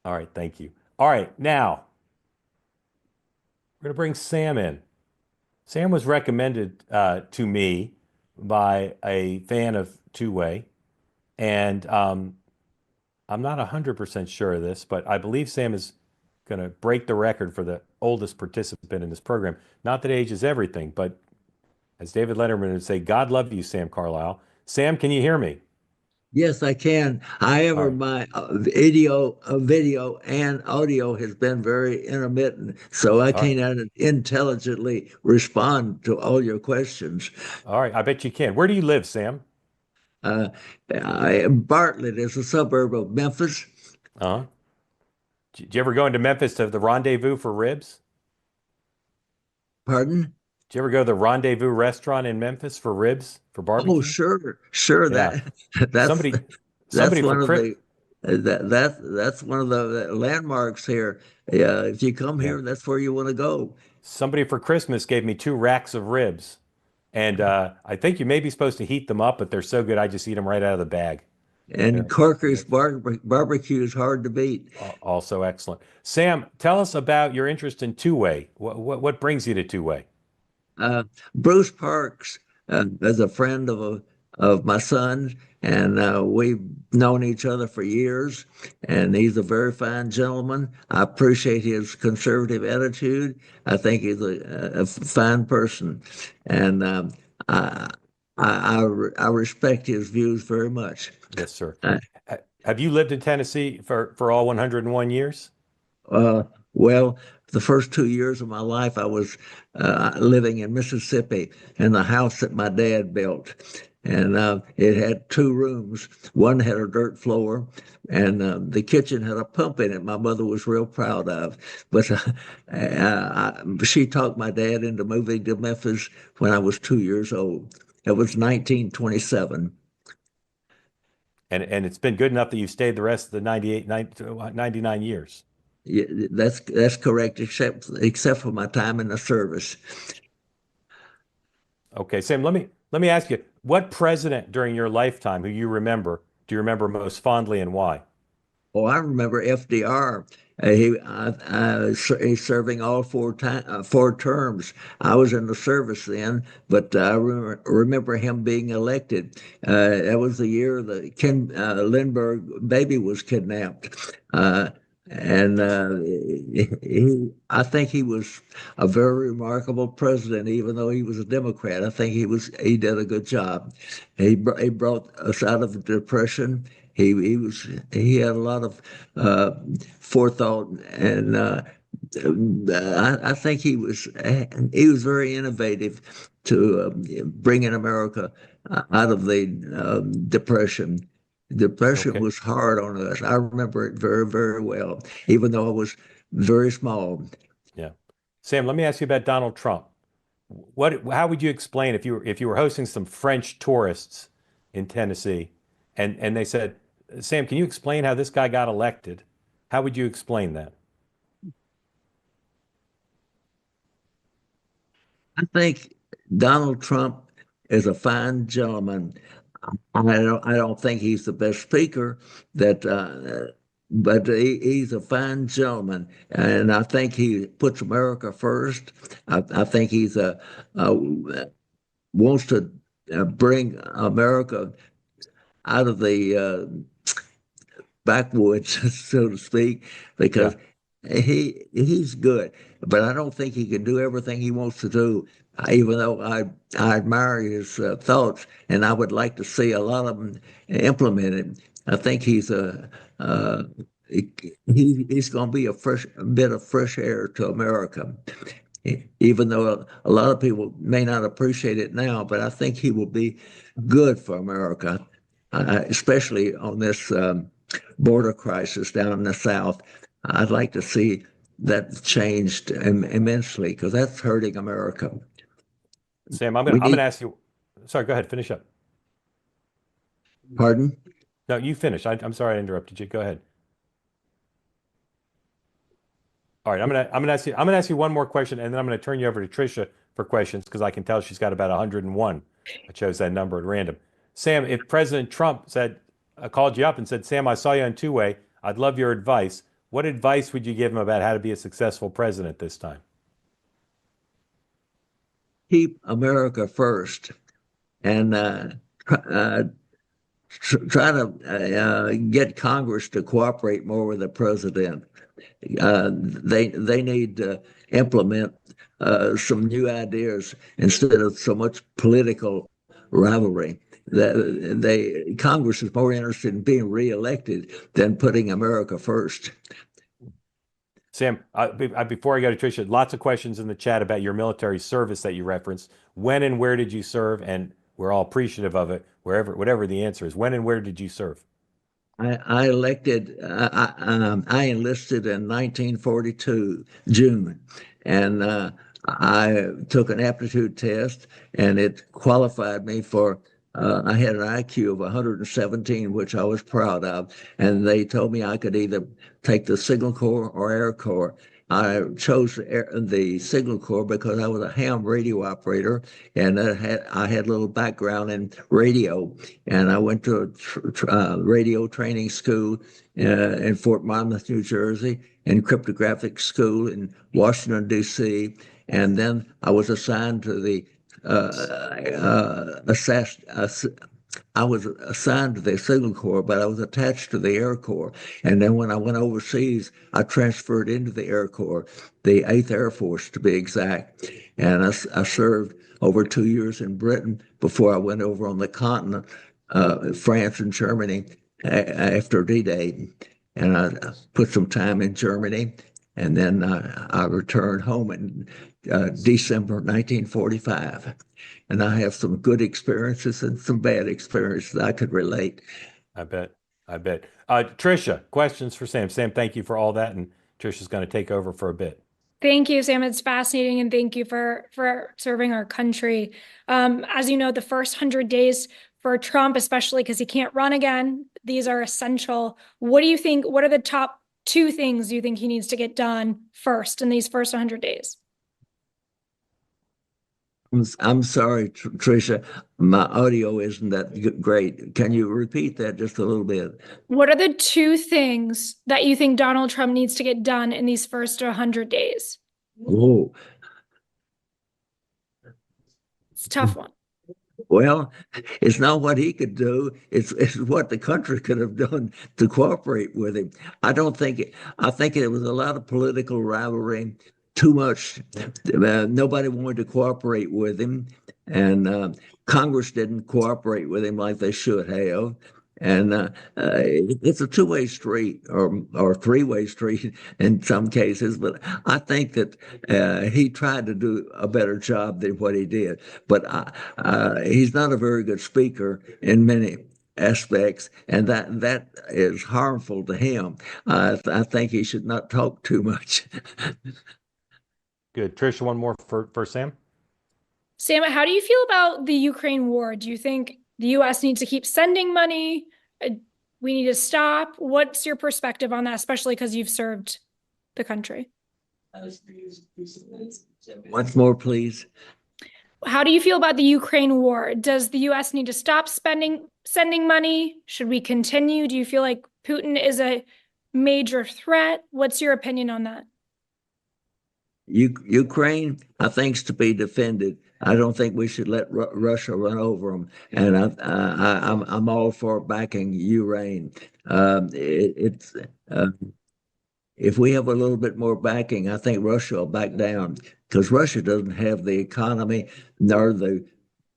All right, thank you. All right, now we're going to bring Sam in. Sam was recommended to me by a fan of two-way, and I'm not 100% sure of this, but I believe Sam is going to break the record for the oldest participant in this program. Not that age is everything, but as David Letterman would say, God love you, Sam Carlisle. Sam, can you hear me? Yes, I can. All However, right. my video and audio has been very intermittent, so I All right. cannot intelligently respond to all your questions. All right. I bet you can. Where do you live, Sam? Uh, Bartlett is a suburb of Memphis. Uh-huh. Did you ever go into Memphis to the Rendezvous for ribs? Pardon? Did you ever go to the Rendezvous restaurant in Memphis for ribs for Oh, barbecue? sure, sure. Yeah. That's Somebody that's somebody for one of Chris. the that's one of the landmarks here. Yeah, if you come Yeah. here, that's where you want to go. Somebody for Christmas gave me 2 racks of ribs. And I think you may be supposed to heat them up, but they're so good I just eat them right out of the bag. And They're Corker's barbecue is hard to beat. also excellent. Sam, tell us about your interest in two-way. What brings you to two-way? Uh, Bruce Parks is a friend of my son, and we've known each other for years. And he's a very fine gentleman. I appreciate his conservative attitude. I think he's a fine person, and I, I respect his views very much. Yes, sir. Uh, Have you lived in Tennessee for all 101 years? Uh, well, the first 2 years of my life, I was living in Mississippi in the house that my dad built. And it had 2 rooms. One had a dirt floor, and the kitchen had a pump in it. My mother was real proud of. But she talked my dad into moving to Memphis when I was 2 years old. It was 1927. And it's been good enough that you've stayed the rest of the 99 years. Yeah, that's correct, except for my time in the service. Okay, Sam, let me ask you, what president during your lifetime who you remember do you remember most fondly and why? Oh, I remember FDR. He's serving all 4 terms. I was in the service then, but I remember him being elected. That was the year the Ken Lindbergh baby was kidnapped. And I think he was a very remarkable president, even though he was a Democrat. I think he did a good job. He brought us out of the depression. He had a lot of uh, forethought, and I think he was very innovative to bringing America out of the depression. Depression Okay. was hard on us. I remember it very, very well, even though I was very small. Yeah. Sam, let me ask you about Donald Trump. How would you explain if you were hosting some French tourists in Tennessee and they said, Sam, can you explain how this guy got elected? How would you explain that? I think Donald Trump is a fine gentleman. I don't think he's the best speaker that but he's a fine gentleman, and I think he puts America first. I think a wants to bring America out of the backwoods, so to speak, Yeah. because he's good, but I don't think he can do everything he wants to do. Even though I admire his thoughts, and I would like to see a lot of them implemented. I think uh, he's going to be a bit of fresh air to America. Even though a lot of people may not appreciate it now, but I think he will be good for America, especially on this border crisis down in the South. I'd like to see that changed immensely because that's hurting America. Sam, I'm gonna We I'm need, gonna ask you. Sorry, go ahead, finish up. pardon? No, you finish. I'm sorry I interrupted you. Go ahead. All right, I'm gonna ask you one more question, and then I'm gonna turn you over to Tricia for questions because I can tell she's got about 101. I chose that number at random. Sam, if President Trump called you up and said, Sam, I saw you on two-way. I'd love your advice. What advice would you give him about how to be a successful president this time? Keep America first and try to get Congress to cooperate more with the president. They need to implement some new ideas instead of so much political rivalry. Congress is more interested in being reelected than putting America first. Sam, before I go to Tricia, lots of questions in the chat about your military service that you referenced. When and where did you serve? And we're all appreciative of it, whatever the answer is. When and where did you serve? I enlisted in 1942, June, and I took an aptitude test, and it qualified me for. I had an IQ of 117, which I was proud of, and they told me I could either take the Signal Corps or Air Corps. I chose the Signal Corps because I was a ham radio operator, and I had a little background in radio, and I went to a radio training school in Fort Monmouth, New Jersey, and cryptographic school in Washington, D.C. And then I was assigned to the I was assigned to the Signal Corps, but I was attached to the Air Corps. And then when I went overseas, I transferred into the Air Corps, the 8th Air Force to be exact. And I served over 2 years in Britain before I went over on the continent, France and Germany after D-Day. And I put some time in Germany. And then I returned home in December 1945. And I have some good experiences and some bad experiences I could relate. I bet. I bet. Tricia, questions for Sam. Sam, thank you for all that. And Tricia's going to take over for a bit. Thank you, Sam. It's fascinating, and thank you for serving our country. As you know, the first 100 days for Trump, especially because he can't run again, these are essential. What do you think? What are the top two things you think he needs to get done first in these first 100 days? I'm sorry, Tricia, my audio isn't that great. Can you repeat that just a little bit? What are the two things that you think Donald Trump needs to get done in these first 100 days? Oh, It's a tough one. well, it's not what he could do. It's what the country could have done to cooperate with him. I think it was a lot of political rivalry, too much. Nobody wanted to cooperate with him, and Congress didn't cooperate with him like they should have. And it's a two-way street or three-way street in some cases, but I think that he tried to do a better job than what he did. But he's not a very good speaker in many aspects, and that is harmful to him. I think he should not talk too much. Good. Tricia, one more for Sam. Sam, how do you feel about the Ukraine war? Do you think the U.S. needs to keep sending money? We need to stop? What's your perspective on that, especially because you've served the country? Once more, please. How do you feel about the Ukraine war? Does the U.S. need to stop sending money? Should we continue? Do you feel like Putin is a major threat? What's your opinion on that? Ukraine, I think, is to be defended. I don't think we should let Russia run over them, and I'm all for backing Ukraine. If we have a little bit more backing, I think Russia will back down because Russia doesn't have the economy nor the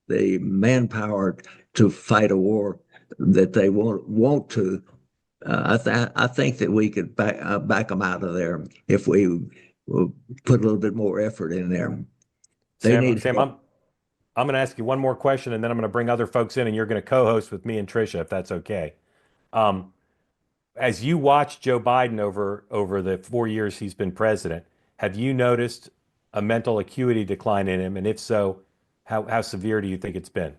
manpower to fight a war that they want to. I think that we could back them out of there if we will put a little bit more effort in there. They Sam, need Sam, help. I'm going to ask you one more question, and then I'm going to bring other folks in, and you're going to co-host with me and Tricia, if that's okay. As you watch Joe Biden over the 4 years he's been president, have you noticed a mental acuity decline in him? And if so, how severe do you think it's been?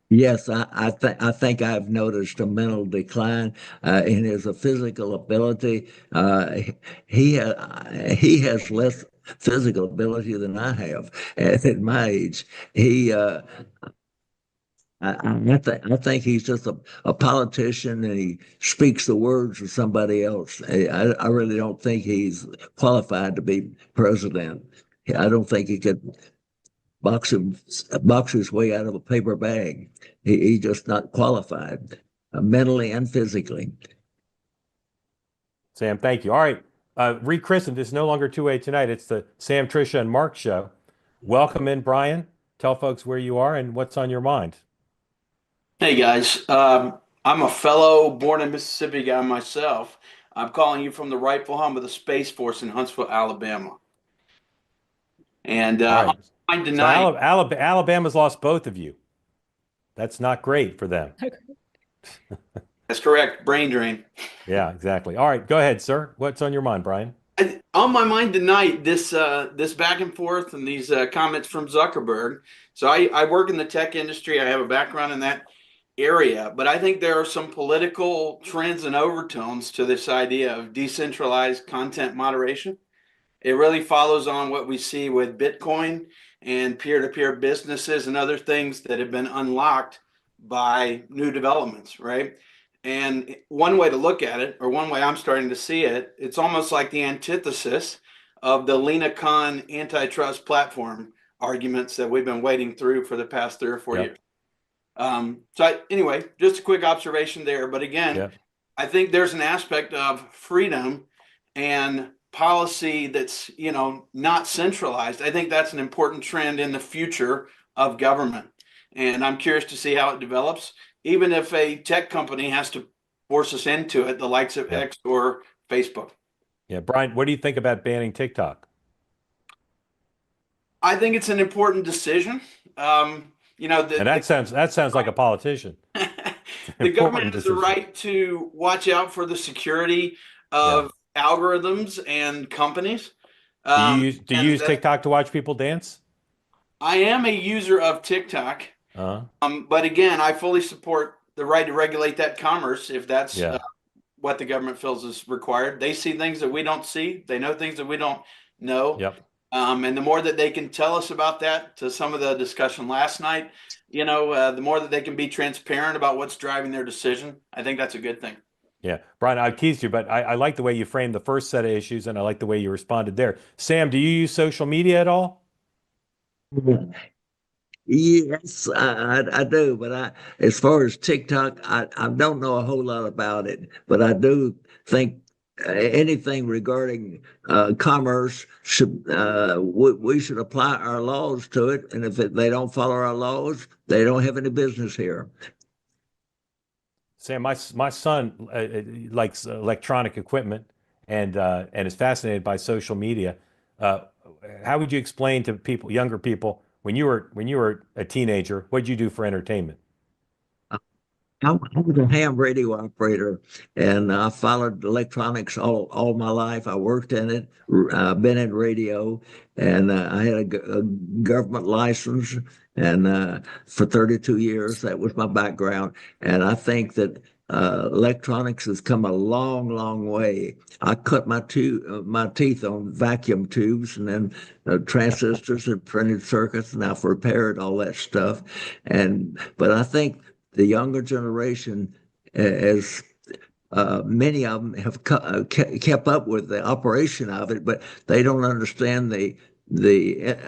Yes, I think I've noticed a mental decline in his physical ability. He has less physical ability than I have at my age. I think he's just a politician and he speaks the words of somebody else. I really don't think he's qualified to be president. I don't think he could box him box his way out of a paper bag. He's just not qualified, mentally and physically. Sam, thank you. All right. Rechristened. It's no longer 2A tonight. It's the Sam, Tricia, and Mark show. Welcome in, Brian. Tell folks where you are and what's on your mind. Hey guys, I'm a fellow born in Mississippi guy myself. I'm calling you from the rightful home of the Space Force in Huntsville, Alabama. And All on right. my mind So tonight, Alabama's lost both of you. That's not great for them. that's correct, brain drain. Yeah, exactly. All right, go ahead, sir. What's on your mind, Brian? On my mind tonight, this back and forth and these comments from Zuckerberg. So I work in the tech industry. I have a background in that area, but I think there are some political trends and overtones to this idea of decentralized content moderation. It really follows on what we see with Bitcoin and peer-to-peer businesses and other things that have been unlocked by new developments, right? And one way to look at it, or one way I'm starting to see it, it's almost like the antithesis of the Lena Khan antitrust platform arguments that we've been wading through for the past 3 or 4 years. Yep. Anyway, just a quick observation there. But again, Yep. I think there's an aspect of freedom and policy that's, not centralized. I think that's an important trend in the future of government. And I'm curious to see how it develops, even if a tech company has to force us into it, the likes of Yep. X or Facebook. Yeah, Brian, what do you think about banning TikTok? I think it's an important decision. And that sounds like a politician. The government Important has the decision. right to watch out for the security Yeah. of algorithms and companies. Do you And use that TikTok to watch people dance? I am a user of TikTok, Uh-huh. but again, I fully support the right to regulate that commerce if that's Yeah. what the government feels is required. They see things that we don't see. They know things that we don't know. Yep. And the more that they can tell us about that, to some of the discussion last night, the more that they can be transparent about what's driving their decision, I think that's a good thing. Yeah. Brian, I teased you, but I like the way you framed the first set of issues and I like the way you responded there. Sam, do you use social media at all? Yes, I do, but as far as TikTok, I don't know a whole lot about it, but I do think anything regarding commerce we should apply our laws to it, and if they don't follow our laws, they don't have any business here. Sam, my son likes electronic equipment and is fascinated by social media. Uh, how would you explain to people, younger people, when you were a teenager, what did you do for entertainment? I was a ham radio operator, and I followed electronics all my life. I worked in it, been in radio, and I had a government license. And for 32 years, that was my background. And I think that electronics has come a long, long way. I cut my teeth on vacuum tubes, and then transistors and printed circuits, and I've repaired all that stuff. But I think the younger generation, as many of them have kept up with the operation of it, but they don't understand the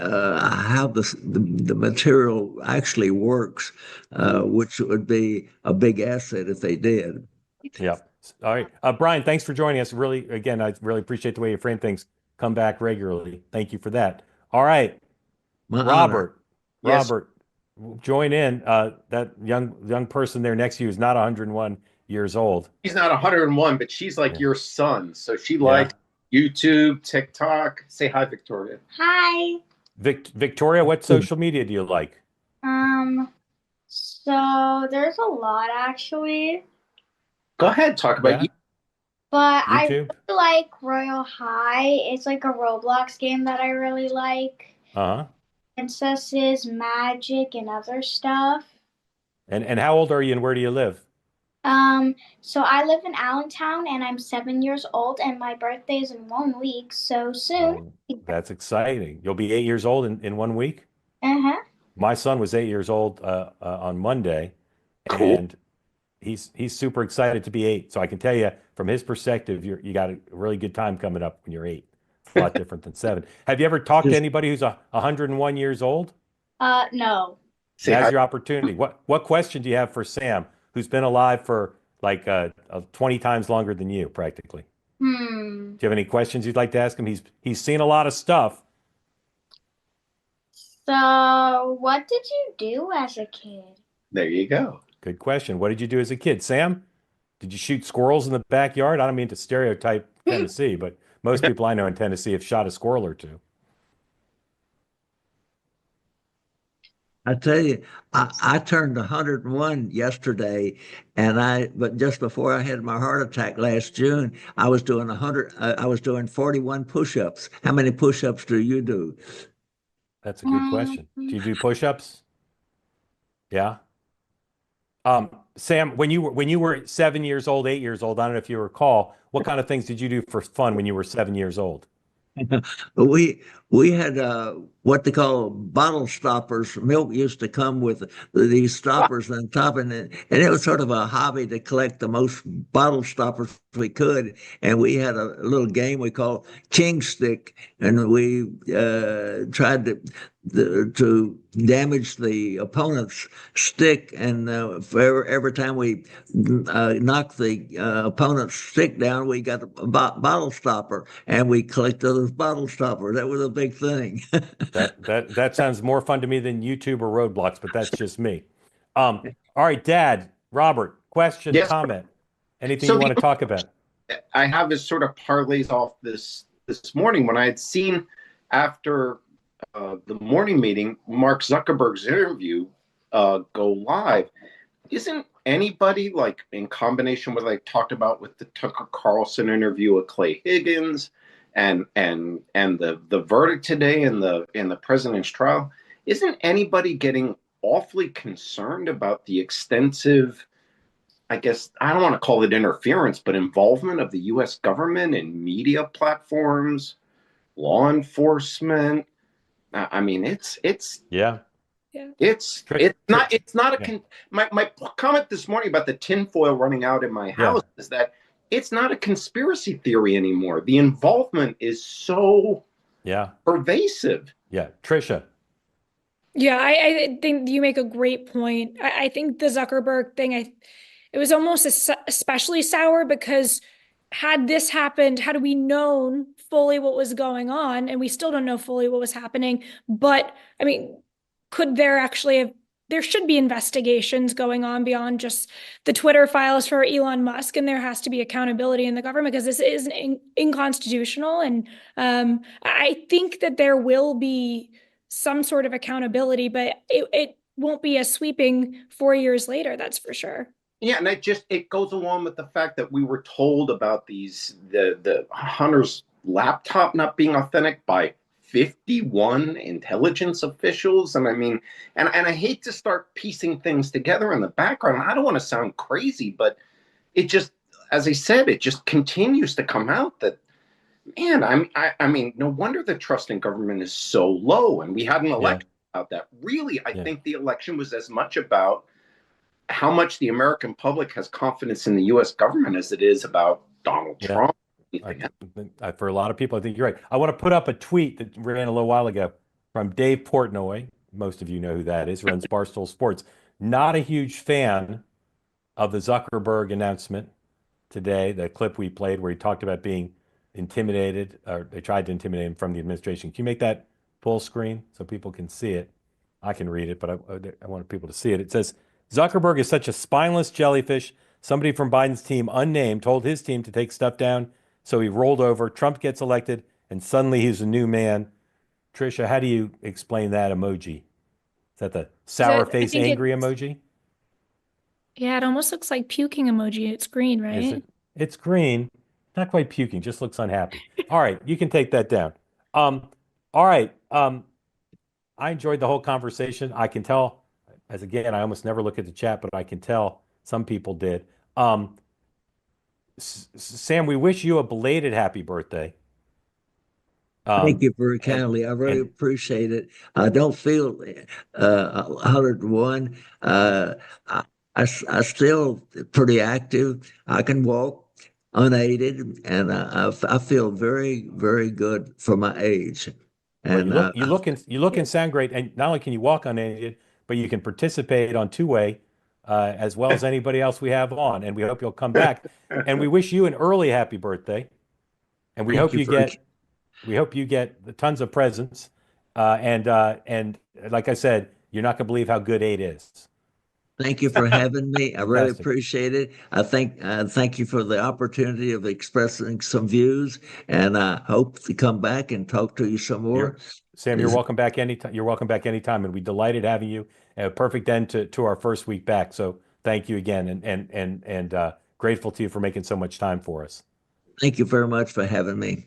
how the material actually works, which would be a big asset if they did. Yeah. All right. Brian, thanks for joining us. Really, again, I really appreciate the way you frame things. Come back regularly. Thank you for that. All right. My honor. Robert, Yes, Robert, join in. That young person there next to you is not 101 years old. she's not 101, but she's like Yeah. your son. So she Yeah. likes YouTube, TikTok. Say hi, Victoria. Hi. Victoria, what social media do you like? So there's a lot actually, Go ahead, talk about Yeah. you. but I YouTube? really like Royal High. It's like a Roblox game that I really like. Uh-huh. Princesses, magic, and other stuff. And how old are you and where do you live? So I live in Allentown and I'm 7 years old and my birthday is in 1 week, so soon. That's exciting. You'll be 8 years old in 1 week? Uh-huh. My son was 8 years old on Monday, Cool. and he's super excited to be 8. So I can tell you from his perspective, you got a really good time coming up when you're 8. It's a lot different than 7. Have you ever talked to Just anybody who's 101 years old? No. Say Now's hi. your opportunity. What question do you have for Sam, who's been alive for like 20 times longer than you, practically? Hmm. Do you have any questions you'd like to ask him? He's seen a lot of stuff. So, what did you do as a kid? There you go. Good question. What did you do as a kid, Sam? Did you shoot squirrels in the backyard? I don't mean to stereotype Tennessee, but most people I know in Tennessee have shot a squirrel or two. I tell you, I turned 101 yesterday, but just before I had my heart attack last June, I was doing 100. I was doing 41 push-ups. How many push-ups do you do? That's a good question. Um, Do you do push-ups? Yeah. Sam, when you were 7 years old, 8 years old, I don't know if you recall, what kind of things did you do for fun when you were 7 years old? We we had what they call bottle stoppers. Milk used to come with these stoppers on top, and it was sort of a hobby to collect the most bottle stoppers we could. And we had a little game we called King Stick, and we tried to damage the opponent's stick. And for every time we knocked the opponent's stick down, we got a bottle stopper, and we collected those bottle stoppers. That was a big thing. That sounds more fun to me than YouTube or Roblox, but that's just me. All right, Dad, Robert, question, Yes. comment, anything So you want to talk about? I have this sort of parlays off this morning when I had seen after the morning meeting Mark Zuckerberg's interview go live. Isn't anybody like in combination with like talked about with the Tucker Carlson interview with Clay Higgins and the verdict today in the president's trial? Isn't anybody getting awfully concerned about the extensive, I guess I don't want to call it interference, but involvement of the US government in media platforms, law enforcement? I mean, Yeah. Yeah. it's Trish, it's Trish, not it's not a yeah, my comment this morning about the tinfoil running out in my yeah, house is that it's not a conspiracy theory anymore. The involvement is so yeah, pervasive. yeah. Trisha, Yeah, I think you make a great point. I think the Zuckerberg thing, it was almost especially sour because had this happened, had we known fully what was going on, and we still don't know fully what was happening, but I mean, could there actually have, there should be investigations going on beyond just the Twitter files for Elon Musk, and there has to be accountability in the government because this is inconstitutional. And I think that there will be some sort of accountability, but it won't be as sweeping 4 years later, that's for sure. Yeah, and it goes along with the fact that we were told about the Hunter's laptop not being authentic by 51 intelligence officials. And I mean, and I hate to start piecing things together in the background. I don't want to sound crazy, but it just, as I said, it just continues to come out that, man, I mean, no wonder the trust in government is so low. And we had an yeah, election about that. Really, I yeah, think the election was as much about how much the American public has confidence in the U.S. government as it is about Donald yeah. Trump. I, for a lot of people, I think you're right. I want to put up a tweet that ran a little while ago from Dave Portnoy. Most of you know who that is, runs Barstool Sports. Not a huge fan of the Zuckerberg announcement today, the clip we played where he talked about being intimidated, or they tried to intimidate him from the administration. Can you make that full screen so people can see it? I can read it, but I want people to see it. It says, Zuckerberg is such a spineless jellyfish. Somebody from Biden's team, unnamed, told his team to take stuff down, so he rolled over. Trump gets elected, and suddenly he's a new man. Trisha, how do you explain that emoji? Is that the Is sour it, I face think angry it's, emoji? yeah, it almost looks like puking emoji. It's green, Is right? it? It's green. Not quite puking, just looks unhappy. All right, you can take that down. All right. I enjoyed the whole conversation. I can tell, as again, I almost never look at the chat, but I can tell some people did. Sam, we wish you a belated happy birthday. Thank you very And kindly. I really and appreciate it. I don't feel 101. I still pretty active. I can walk unaided, and I feel very, very good for my age. well, And you look and sound great. And not only can you walk unaided, but you can participate on two-way as well as anybody else we have on. And we hope you'll come back. And we wish you an early happy birthday. And thank you for we hope you get tons of presents. And like I said, you're not going to believe how good 8 is. thank you for having me. I really Fantastic. appreciate it. Thank you for the opportunity of expressing some views, and I hope to come back and talk to you some more. Sam, you're welcome back anytime. You're welcome back anytime, and we delighted having you. A perfect end to our first week back. So thank you again, and grateful to you for making so much time for us. Thank you very much for having me.